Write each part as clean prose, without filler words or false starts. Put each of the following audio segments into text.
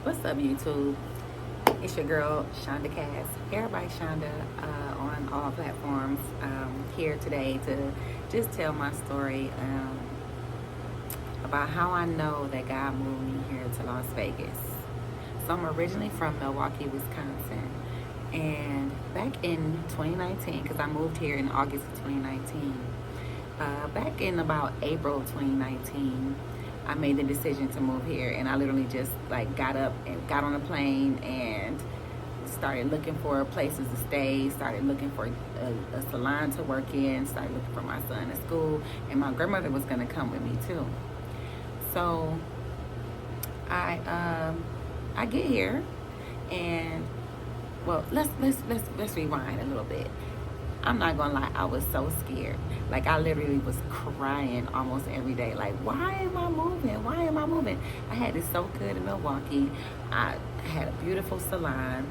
What's up, YouTube? It's your girl, Shaunda Hairbyshaunda, on all platforms. Here today to just tell my story about how I know that God moved me here to Las Vegas. So I'm originally from Milwaukee, Wisconsin. And back in 2019, because I moved here in August of 2019, back in about April of 2019, I made the decision to move here, and I literally just like got up and got on a plane and started looking for places to stay, started looking for a salon to work in, started looking for my son at school, and my grandmother was going to come with me too. So I get here, and well, let's rewind a little bit. I'm not gonna lie, I was so scared. Like, I literally was crying almost every day. Like, why am I moving? Why am I moving? I had it so good in Milwaukee. I had a beautiful salon.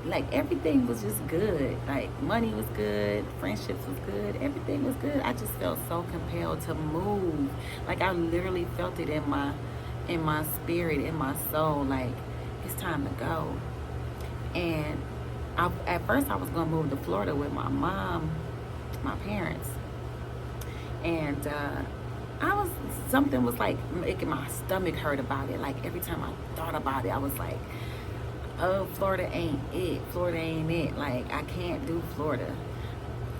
Like, everything was just good. Like, money was good, friendships was good, everything was good. I just felt so compelled to move. Like, I literally felt it in my spirit, in my soul. Like, it's time to go. And at first I was going to move to Florida with my mom, my parents. And something was like making my stomach hurt about it. Like, every time I thought about it, I was like, oh, Florida ain't it. Florida ain't it. Like, I can't do Florida.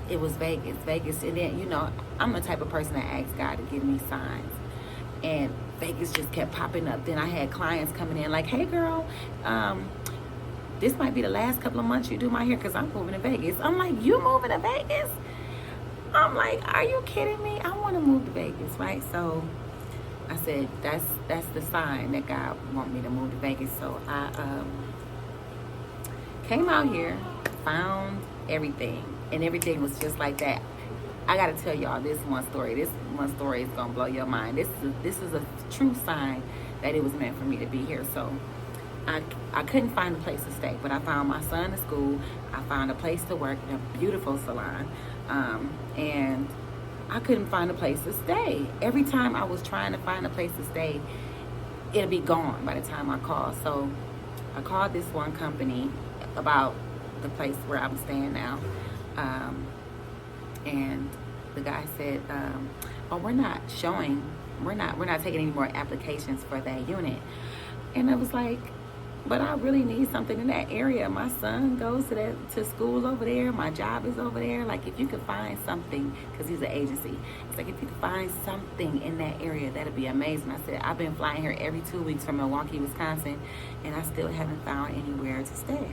It was Vegas. And then, I'm the type of person that asks God to give me signs. And Vegas just kept popping up. Then I had clients coming in like, hey, girl, this might be the last couple of months you do my hair because I'm moving to Vegas. I'm like, you moving to Vegas? I'm like, are you kidding me? I want to move to Vegas, right? So I said, that's the sign that God want me to move to Vegas. So I came out here, found everything, and everything was just like that. I got to tell y'all this one story. This one story is going to blow your mind. This is a true sign that it was meant for me to be here. So I couldn't find a place to stay, but I found my son at school. I found a place to work in a beautiful salon, and I couldn't find a place to stay. Every time I was trying to find a place to stay, it'll be gone by the time I called. So I called this one company about the place where I'm staying now, and the guy said, "Oh, we're not taking any more applications for that unit." And I was like, but I really need something in that area. My son goes to school over there. My job is over there. Like, if you could find something, because he's an agency, it's like, if you could find something in that area, that'd be amazing. I said, I've been flying here every 2 weeks from Milwaukee, Wisconsin, and I still haven't found anywhere to stay.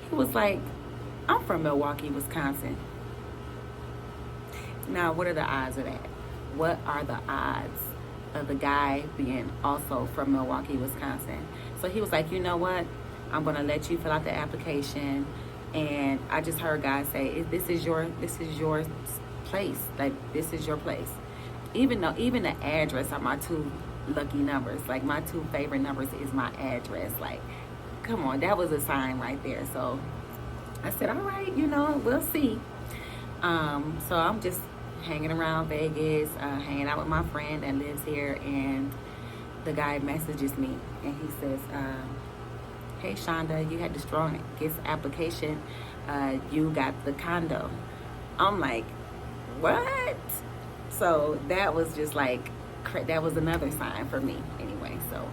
He was like, I'm from Milwaukee, Wisconsin. Now, what are the odds of that? What are the odds of the guy being also from Milwaukee, Wisconsin? So he was like, you know what? I'm gonna let you fill out the application. And I just heard God say, this is your place. Like, this is your place. Even the address are my two lucky numbers. Like, my two favorite numbers is my address. Like, come on, that was a sign right there. So I said, all right, we'll see. So I'm just hanging around Vegas, hanging out with my friend that lives here, and the guy messages me and he says, hey, Shaunda, you had the strongest application. You got the condo. I'm like, what? So that was just like, that was another sign for me anyway. So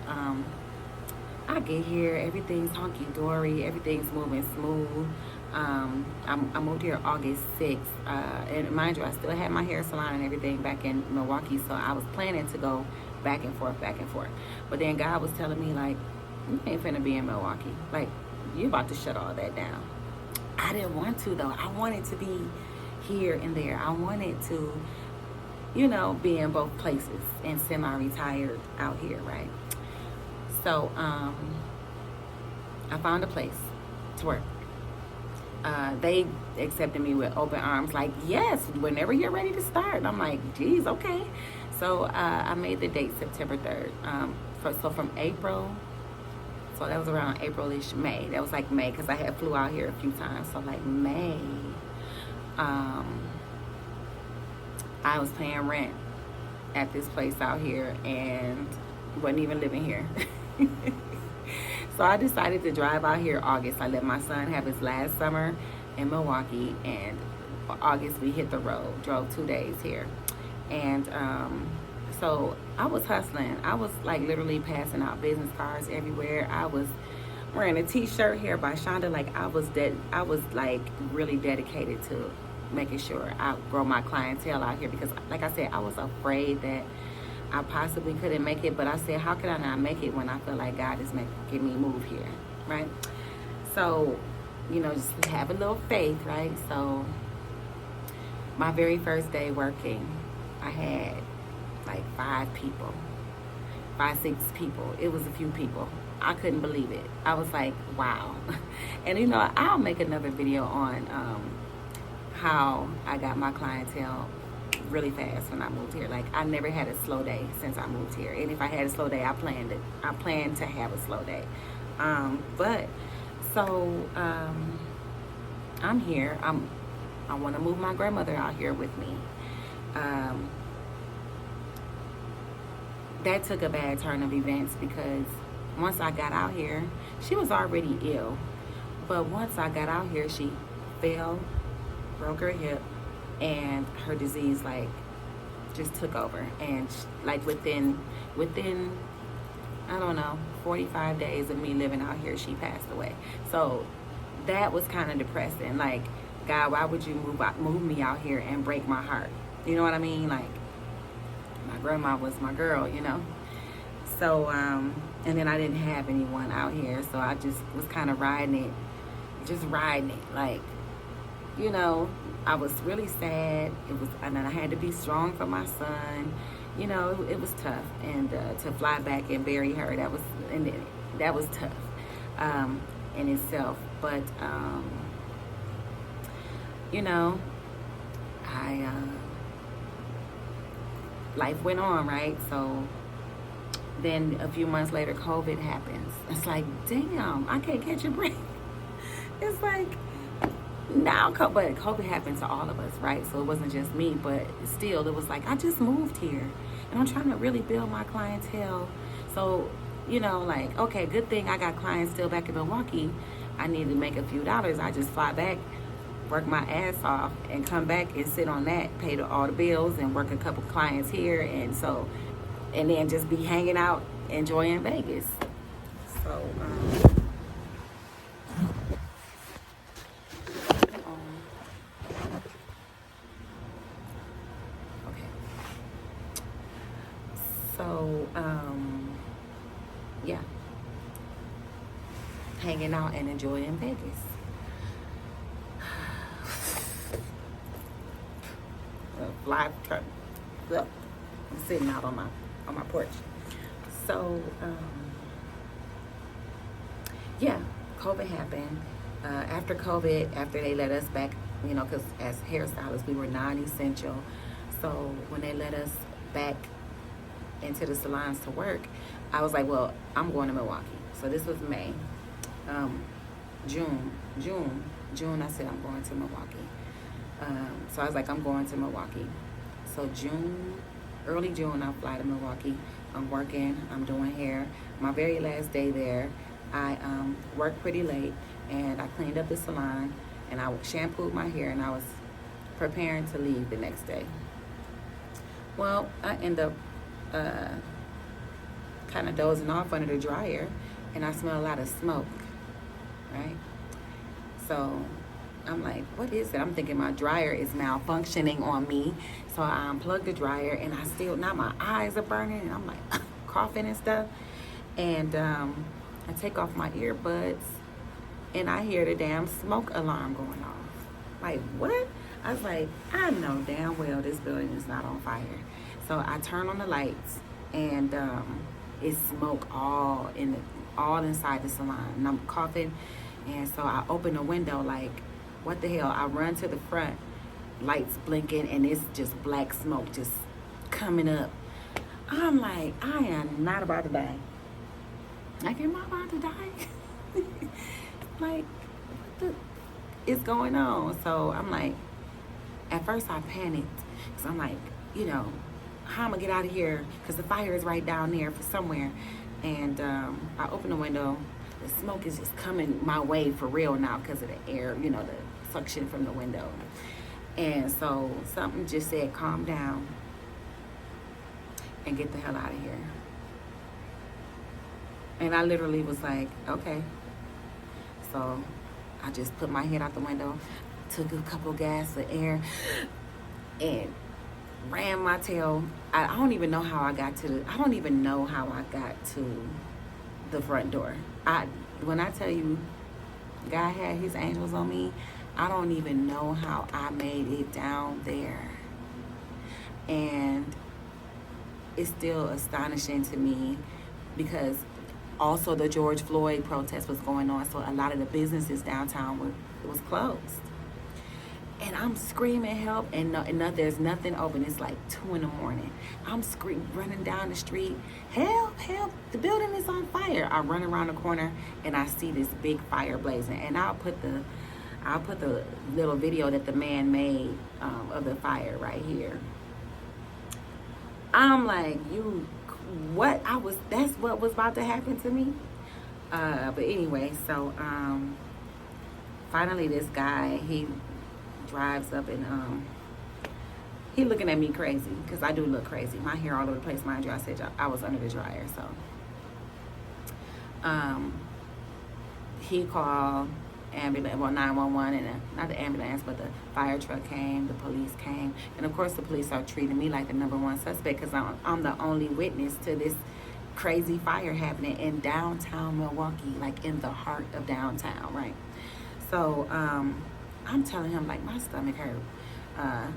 I get here, everything's honky-dory, everything's moving smooth. I moved here August 6th, and mind you, I still had my hair salon and everything back in Milwaukee, so I was planning to go back and forth. But then God was telling me, like, you ain't finna be in Milwaukee. Like, you about to shut all that down. I didn't want to, though. I wanted to be here and there. I wanted to, be in both places and semi-retired out here, right? So I found a place to work. They accepted me with open arms, like, yes, whenever you're ready to start. I'm like, geez, okay. So I made the date September 3rd. So from April, so that was around April-ish, May. That was like May, because I had flew out here a few times. So like May, I was paying rent at this place out here and wasn't even living here. So I decided to drive out here August. I let my son have his last summer in Milwaukee, and August we hit the road. Drove 2 days here, and so I was hustling. I was like literally passing out business cards everywhere. I was wearing a T-shirt, Hairbyshaunda. Like I was like really dedicated to making sure I grow my clientele out here, because like I said, I was afraid that I possibly couldn't make it. But I said, how could I not make it when I feel like God is making me move here, right? So, you know, just have a little faith, right? So my very first day working, I had like 6 people. It was a few people. I couldn't believe it. I was like, wow. And you know, I'll make another video on how I got my clientele really fast when I moved here. Like I never had a slow day since I moved here. And if I had a slow day, I planned to have a slow day. But so I'm here. I want to move my grandmother out here with me. That took a bad turn of events, because once I got out here, she was already ill. But once I got out here, she fell, broke her hip, and her disease like just took over. And like within I don't know, 45 days of me living out here, she passed away. So that was kind of depressing. Like, God, why would you move me out here and break my heart? You know what I mean? Like, my grandma was my girl, you know? So, and then I didn't have anyone out here, so I just was kind of riding it. Like, you know, I was really sad. And then I had to be strong for my son. You know, it was tough. And to fly back and bury her, that was tough in itself. But, you know, life went on, right? So then a few months later, COVID happens. It's like, damn, I can't catch a break. It's like, now, but COVID happened to all of us, right? So it wasn't just me, but still, it was like, I just moved here, and I'm trying to really build my clientele. So, you know, like, okay, good thing I got clients still back in Milwaukee. I need to make a few dollars. I just fly back, work my ass off, and come back and sit on that, pay all the bills, and work a couple clients here, and then just be hanging out, enjoying Vegas. So, yeah, hanging out and enjoying Vegas. Live truck. Look, I'm sitting out on my porch. So, yeah, COVID happened. After COVID, after they let us back, you know, because as hairstylists, we were non-essential. So when they let us back into the salons to work, I was like, well, I'm going to Milwaukee. So this was May. June, I said I'm going to Milwaukee. So I was like, I'm going to Milwaukee. So early June, I fly to Milwaukee. I'm working, I'm doing hair. My very last day there, I worked pretty late, and I cleaned up the salon, and I shampooed my hair, and I was preparing to leave the next day. Well, I end up kind of dozing off under the dryer, and I smell a lot of smoke, right? So I'm like, what is it? I'm thinking my dryer is malfunctioning on me. So I unplugged the dryer, and now my eyes are burning, and I'm like coughing and stuff. And I take off my earbuds, and I hear the damn smoke alarm going off. Like, what? I was like, I know damn well this building is not on fire. So I turn on the lights, and it's smoke all inside the salon, and I'm coughing. And so I open the window, like, what the hell? I run to the front, lights blinking, and it's just black smoke just coming up. I'm like, I am not about to die. Like, am I about to die? Like, what is going on? So I'm like, at first I panicked, because I'm like, you know, how am I gonna get out of here? Because the fire is right down there for somewhere. And I open the window, the smoke is just coming my way for real now because of the air, you know, the suction from the window. And so something just said, calm down and get the hell out of here. And I literally was like, okay. So I just put my head out the window, took a couple gasps of air, and ran my tail. I don't even know how I got to the front door. When I tell you God had his angels on me, I don't even know how I made it down there. And it's still astonishing to me because also the George Floyd protest was going on, so a lot of the businesses downtown was closed. And I'm screaming help, and no, there's nothing open. It's like 2 in the morning. I'm running down the street, help, help, the building is on fire. I run around the corner and I see this big fire blazing. And I'll put the little video that the man made of the fire right here. I'm like, that's what was about to happen to me. But anyway, so finally this guy, he drives up and he looking at me crazy because I do look crazy. My hair all over the place, mind you. I said I was under the dryer, so he called ambulance, 911, and not the ambulance, but the fire truck came, the police came, and of course the police are treating me like the #1 suspect because I'm the only witness to this crazy fire happening in downtown Milwaukee, like in the heart of downtown, right? So I'm telling him like my stomach hurt.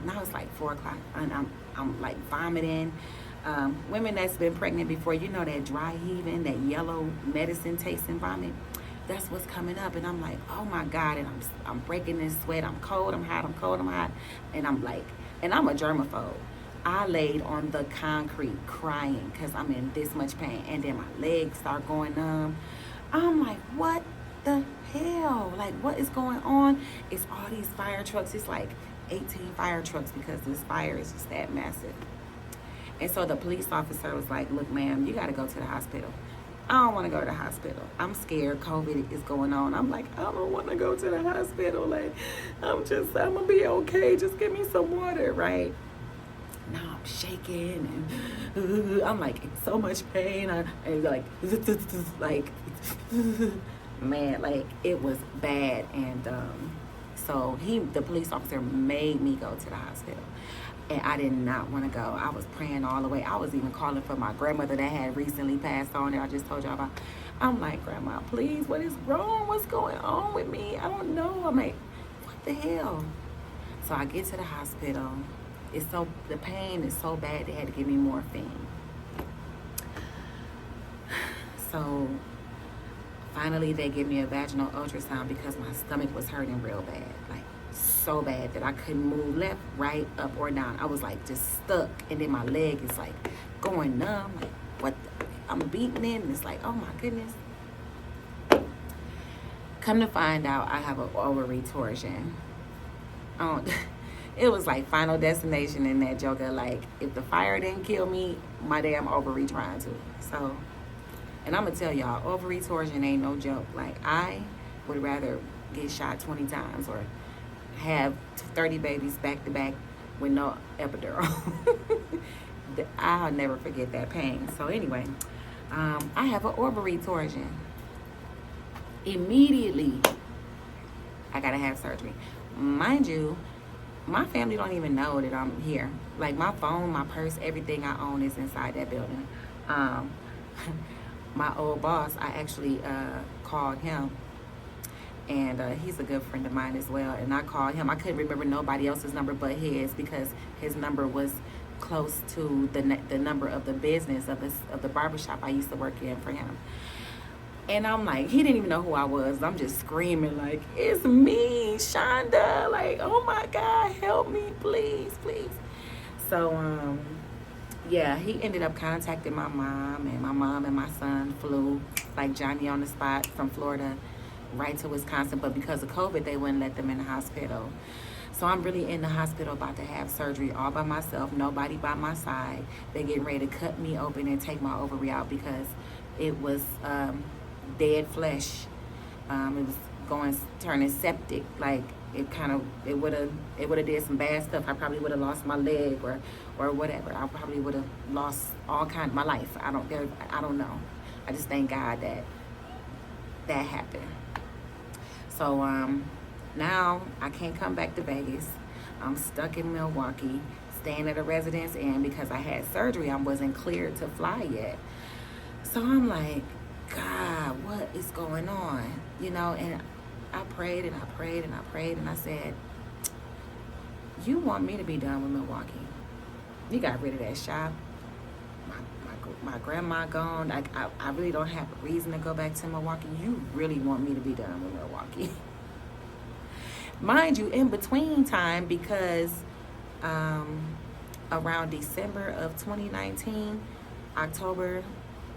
Now it's like 4 o'clock and I'm like vomiting. Women that's been pregnant before, you know that dry heaving, that yellow medicine tasting vomit. That's what's coming up, and I'm like, oh my God, and I'm breaking this sweat. I'm cold, I'm hot, I'm cold, I'm hot, and I'm a germaphobe. I laid on the concrete crying because I'm in this much pain, and then my legs start going numb. I'm like, what the hell? Like, what is going on? It's all these fire trucks. It's like 18 fire trucks because this fire is just that massive. And so the police officer was like, look, ma'am, you got to go to the hospital. I don't want to go to the hospital. I'm scared COVID is going on. I'm like, I don't want to go to the hospital. Like, I'm going to be okay. Just give me some water, right? Now I'm shaking and I'm like in so much pain. And like, man, like it was bad. And so the police officer made me go to the hospital. And I did not want to go. I was praying all the way. I was even calling for my grandmother that had recently passed on that I just told y'all about. I'm like, Grandma, please, what is wrong? What's going on with me? I don't know. I'm like, what the hell? So I get to the hospital. The pain is so bad they had to give me morphine. So finally they give me a vaginal ultrasound because my stomach was hurting real bad. Like, so bad that I couldn't move left, right, up, or down. I was like just stuck, and then my leg is like going numb. Like, what? I'm beating it, and it's like, oh my goodness. Come to find out, I have an ovary torsion. It was like Final Destination in that joker. Like, if the fire didn't kill me, my damn ovary trying to. So, and I'm gonna tell y'all, ovary torsion ain't no joke. Like, I would rather get shot 20 times or have 30 babies back to back with no epidural. I'll never forget that pain. So anyway, I have an ovary torsion. Immediately, I gotta have surgery. Mind you, my family don't even know that I'm here. Like, my phone, my purse, everything I own is inside that building. My old boss, I actually called him. And he's a good friend of mine as well. And I called him. I couldn't remember nobody else's number but his because his number was close to the number of the business of the barbershop I used to work in for him. And I'm like, he didn't even know who I was. I'm just screaming like, it's me, Shaunda. Like, oh my God, help me, please, please. So, yeah, he ended up contacting my mom, and my mom and my son flew like Johnny on the spot from Florida right to Wisconsin, but because of COVID, they wouldn't let them in the hospital. So I'm really in the hospital about to have surgery all by myself, nobody by my side. They're getting ready to cut me open and take my ovary out because it was dead flesh. It was turning septic. Like it would have did some bad stuff. I probably would have lost my leg or whatever. I probably would have lost all kind of my life. I don't know. I just thank God that happened. So now I can't come back to Vegas. I'm stuck in Milwaukee, staying at a Residence Inn because I had surgery. I wasn't cleared to fly yet. So I'm like, God, what is going on? You know, and I prayed and I prayed and I prayed and I said, you want me to be done with Milwaukee. You got rid of that shop. My grandma gone. Like, I really don't have a reason to go back to Milwaukee. You really want me to be done with Milwaukee. Mind you, in between time, because around December of 2019, October,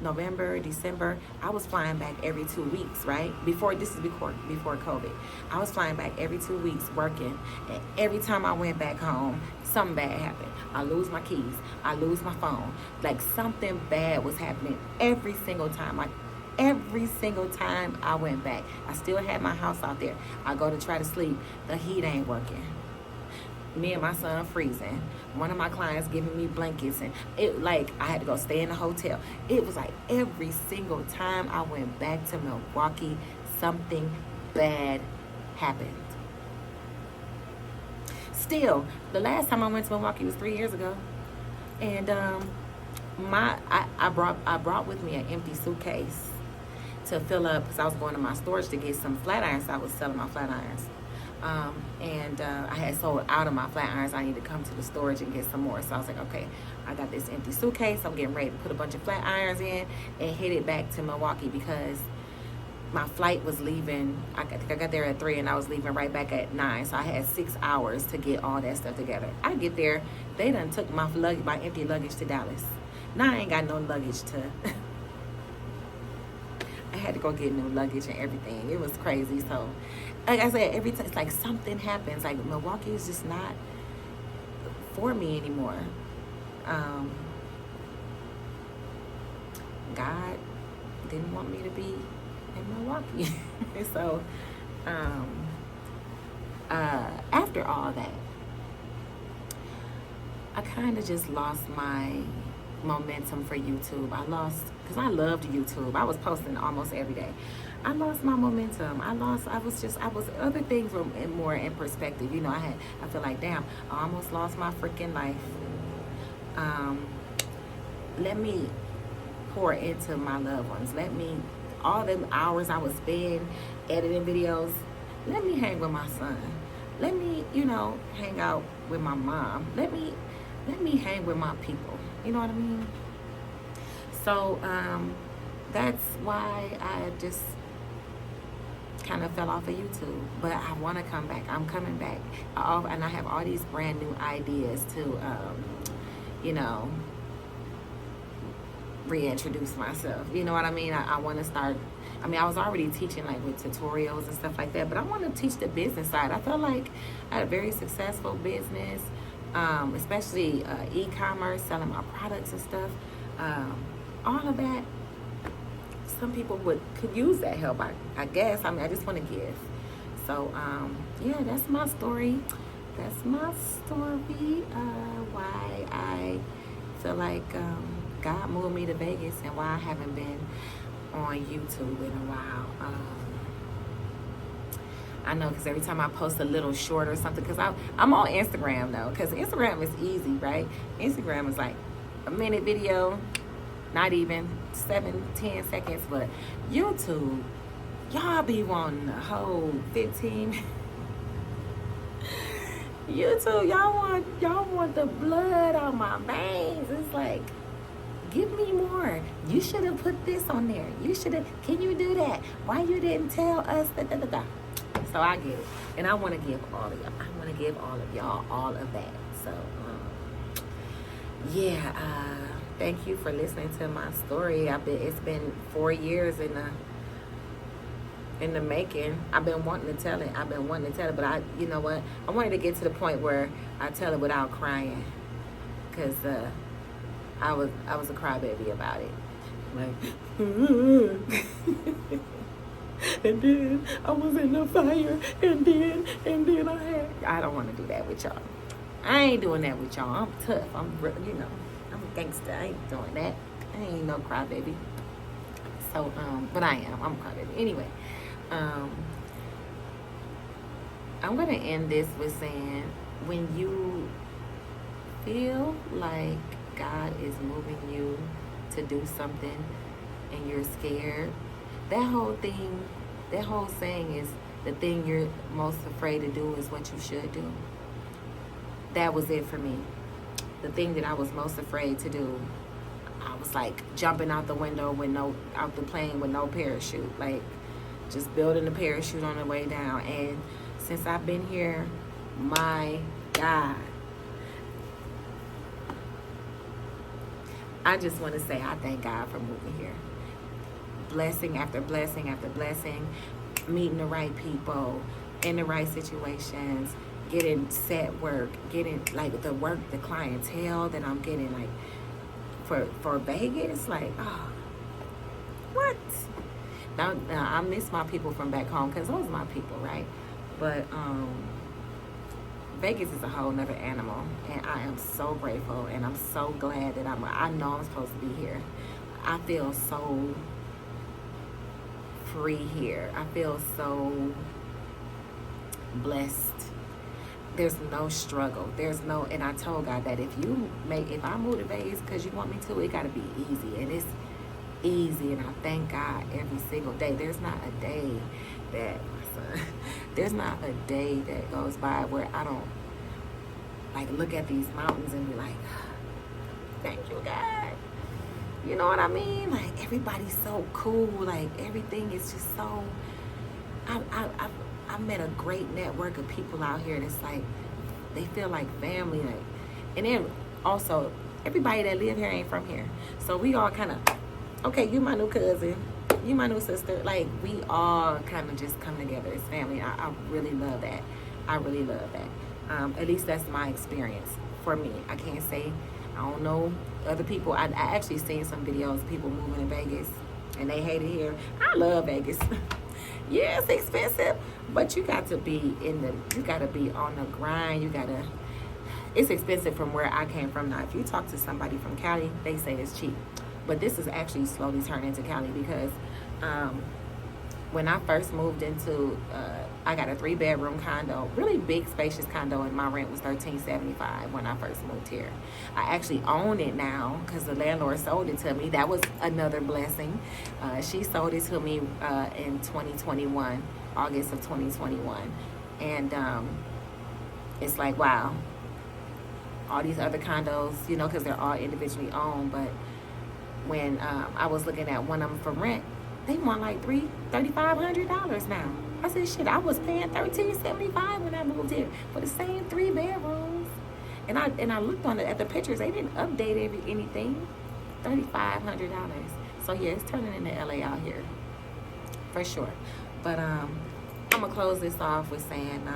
November, December, I was flying back every 2 weeks, right? Before COVID. I was flying back every 2 weeks working. And every time I went back home, something bad happened. I lose my keys. I lose my phone. Like, something bad was happening every single time. Like, every single time I went back. I still had my house out there. I go to try to sleep. The heat ain't working. Me and my son freezing. One of my clients giving me blankets, and it, like, I had to go stay in a hotel. It was like every single time I went back to Milwaukee, something bad happened. Still, the last time I went to Milwaukee was 3 years ago, and I brought with me an empty suitcase to fill up, because I was going to my storage to get some flat irons. I was selling my flat irons. I had sold out of my flat irons. I needed to come to the storage and get some more. So I was like, okay, I got this empty suitcase. I'm getting ready to put a bunch of flat irons in and headed back to Milwaukee because my flight was leaving. I got there at 3 and I was leaving right back at 9. So I had 6 hours to get all that stuff together. I get there, they done took my empty luggage to Dallas. Now I ain't got no luggage to... I had to go get new luggage and everything. It was crazy. So, like I said, every time it's like something happens. Like, Milwaukee is just not for me anymore. God didn't want me to be in Milwaukee. So, after all that, I kind of just lost my momentum for YouTube. Because I loved YouTube. I was posting almost every day. I lost my momentum. Other things were more in perspective. You know, I feel like, damn, I almost lost my freaking life. Let me pour into my loved ones. All them hours I was spending editing videos, let me hang with my son. Let me, hang out with my mom. Let me hang with my people. You know what I mean? So, that's why I just kind of fell off of YouTube. But I want to come back. I'm coming back. And I have all these brand new ideas to, reintroduce myself. You know what I mean? I want to start. I mean, I was already teaching, like, with tutorials and stuff like that. But I want to teach the business side. I felt like I had a very successful business. Especially e-commerce, selling my products and stuff. All of that, some people could use that help, I guess. I mean, I just want to give. So, yeah, that's my story. That's my story, why I feel like God moved me to Vegas and why I haven't been on YouTube in a while. I know, because every time I post a little short or something, because I'm on Instagram, though, because Instagram is easy, right? Instagram is like a minute video, not even 7-10 seconds, but YouTube, y'all be wanting the whole 15. YouTube, y'all want the blood on my veins. It's like, give me more. You should have put this on there. Can you do that? Why you didn't tell us da. So I get it. And I want to give all of y'all. I want to give all of y'all all of that. So, thank you for listening to my story. It's been 4 years in the making. I've been wanting to tell it. But you know what? I wanted to get to the point where I tell it without crying. Because I was a crybaby about it. Like, and then I was in the fire, and then I don't want to do that with y'all. I ain't doing that with y'all. I'm tough. I'm a gangster. I ain't doing that. I ain't no crybaby. So, but I am. I'm a crybaby. Anyway, I'm going to end this with saying, when you feel like God is moving you to do something and you're scared, that whole saying is, the thing you're most afraid to do is what you should do. That was it for me. The thing that I was most afraid to do, I was like jumping out the window out the plane with no parachute, like just building a parachute on the way down. And since I've been here, my God, I just want to say I thank God for moving here. Blessing after blessing after blessing, meeting the right people in the right situations, getting set work, getting like the work, the clientele that I'm getting, like for Vegas, like, oh, what? Now I miss my people from back home, because those are my people, right? But Vegas is a whole nother animal, and I am so grateful, and I'm so glad that I know I'm supposed to be here. I feel so free here. I feel so blessed. There's no struggle. And I told God that if I move to Vegas because you want me to, it got to be easy. And it's easy, and I thank God every single day. There's not a day that goes by where I don't like look at these mountains and be like, thank you, God. You know what I mean? Like, everybody's so cool. Like, everything is just so. I met a great network of people out here that's like, they feel like family. Like, and then also, everybody that live here ain't from here. So we all kind of, okay, you my new cousin, you my new sister. Like, we all kind of just come together as family. I really love that. I really love that. At least that's my experience for me. I can't say, I don't know other people. I actually seen some videos of people moving to Vegas and they hate it here. I love Vegas. Yeah, it's expensive, but you got to be on the grind. It's expensive from where I came from. Now, if you talk to somebody from Cali, they say it's cheap. But this is actually slowly turning into Cali, because when I first moved into, I got a 3-bedroom condo, really big, spacious condo, and my rent was $13.75 when I first moved here. I actually own it now because the landlord sold it to me. That was another blessing. She sold it to me in 2021, August of 2021. And it's like, wow, all these other condos, because they're all individually owned. But when I was looking at one of them for rent, they want like $3,500 now. I said, shit, I was paying $13.75 when I moved here for the same 3 bedrooms. And I looked at the pictures. They didn't update anything. $3,500. So yeah, it's turning into LA out here for sure. But I'm gonna close this off with saying,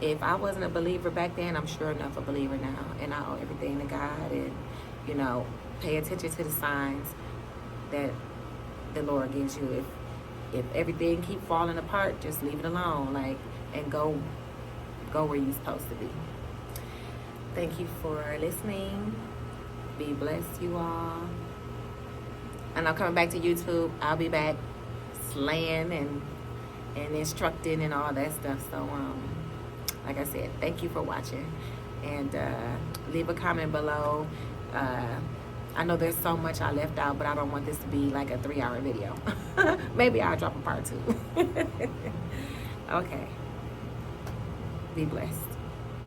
if I wasn't a believer back then, I'm sure enough a believer now, and I owe everything to God. And pay attention to the signs that the Lord gives you. If everything keep falling apart, just leave it alone, and go where you're supposed to be. Thank you for listening. Be blessed, you all. And I'm coming back to YouTube. I'll be back slaying and instructing and all that stuff. So like I said, thank you for watching, and leave a comment below. I know there's so much I left out, but I don't want this to be like a 3-hour video. Maybe I'll drop a part 2. Okay. Be blessed.